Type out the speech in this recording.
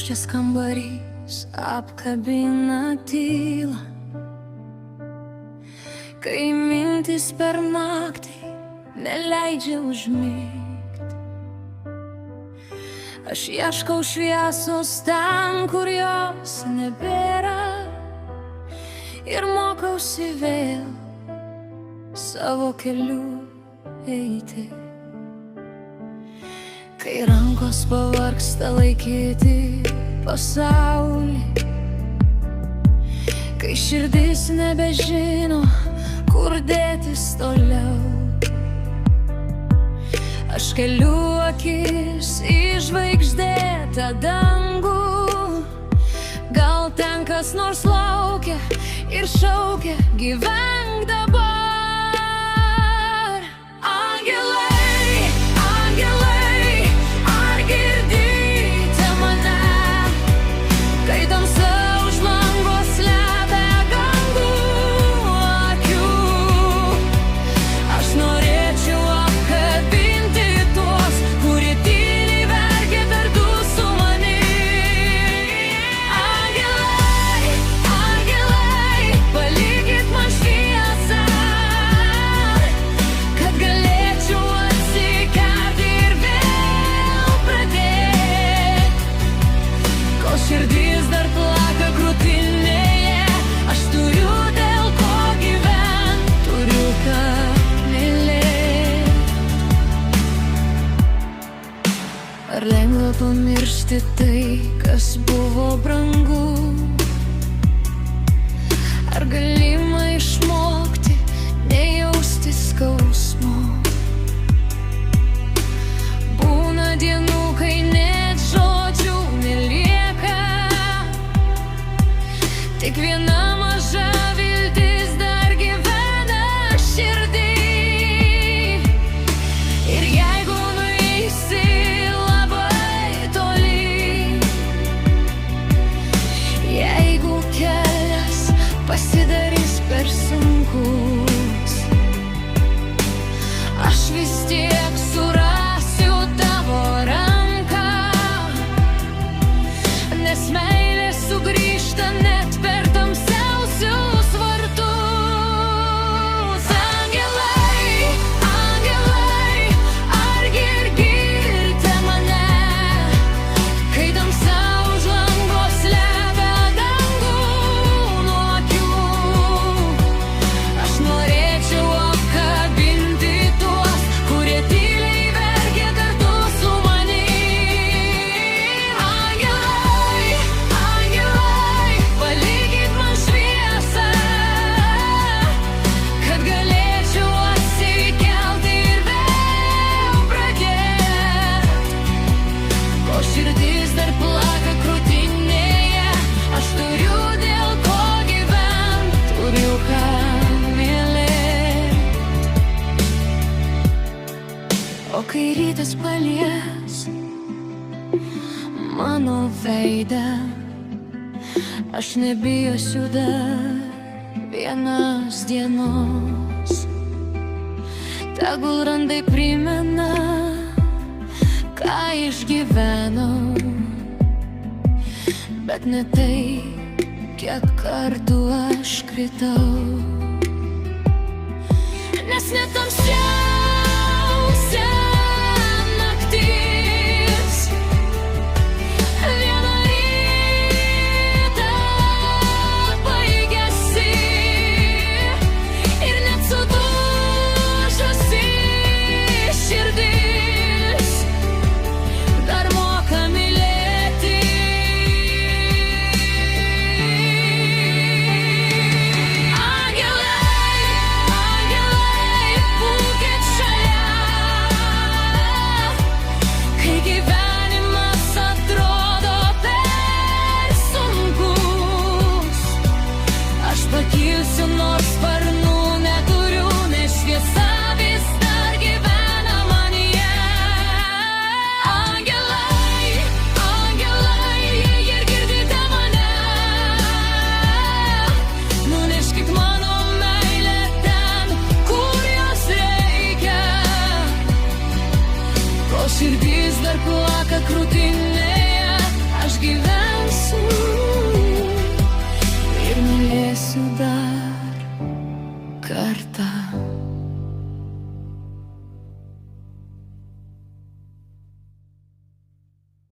Tuščias kambarys apkabina tylą, kai mintis per naktį neleidžia užmigti. Aš ieškau šviesos ten, kur jos nebėra, ir mokausi vėl savo keliu eiti. Kai rankos pavargsta laikyti pasaulį, kai širdis nebežino, kur dėtis toliau, aš keliu akis į žvaigždėtą dangų. Gal ten kas nors laukia ir šaukia: gyvenk dabar. Angelai, angelai, ar girdite mane, kai tamsa už lango slepia gandų akių? Aš norėčiau apkabinti tuos, kurie tyliai verkia kartu su manim. Angelai, angelai, palikit man šviesą, kad galėčiau atsikelti ir vėl pradėti. Kol širdis dar plaka krūtinėje, aš turiu dėl ko gyvent, turiu ką mylėt. Ar lengva pamiršti tai, kas buvo brangu? Ar galima išmokti nejausti skausmo? Būna dienų, kai net žodžių nelieka, tik viena maža viltis dar gyvena širdį. Ir jeigu nueisi labai toli, jeigu kelias pasidarys per sunkus, aš vis tiek surasiu tavo ranką, nes meilė sugrįžta net per tamsiausius vartus. Angelai, angelai, ar girdite mane, kai tamsa už lango slepia dangų nuo akių? Aš norėčiau apkabinti tuos, kurie tyliai verkia kartu su manim. Angelai, angelai, palikit man šviesą, kad galėčiau atsikelti ir vėl pradėti. Kol širdis dar plaka krūtinėje, aš turiu dėl ko gyvent, turiu ką mylėt. O kai rytas palies mano veidą, aš nebijosiu dar vienos dienos. Tegul randai primena, ką išgyvenau, bet ne tai, kiek kartų aš kritau. Nes net tamsiausia naktis vieną rytą baigėsi, ir net sudužusi širdis dar moka mylėti. Angelai, angelai, būkit šalia, kai gyvenimas atrodo per sunkus. Aš pakilsiu, nors sparnų neturiu, nes šviesa vis dar gyvena manyje. Angelai, angelai, jei ir girdite mane, nuneškit mano meilę ten, kur jos reikia. Kol širdis dar plaka krūtinėje, aš gyvenu kartą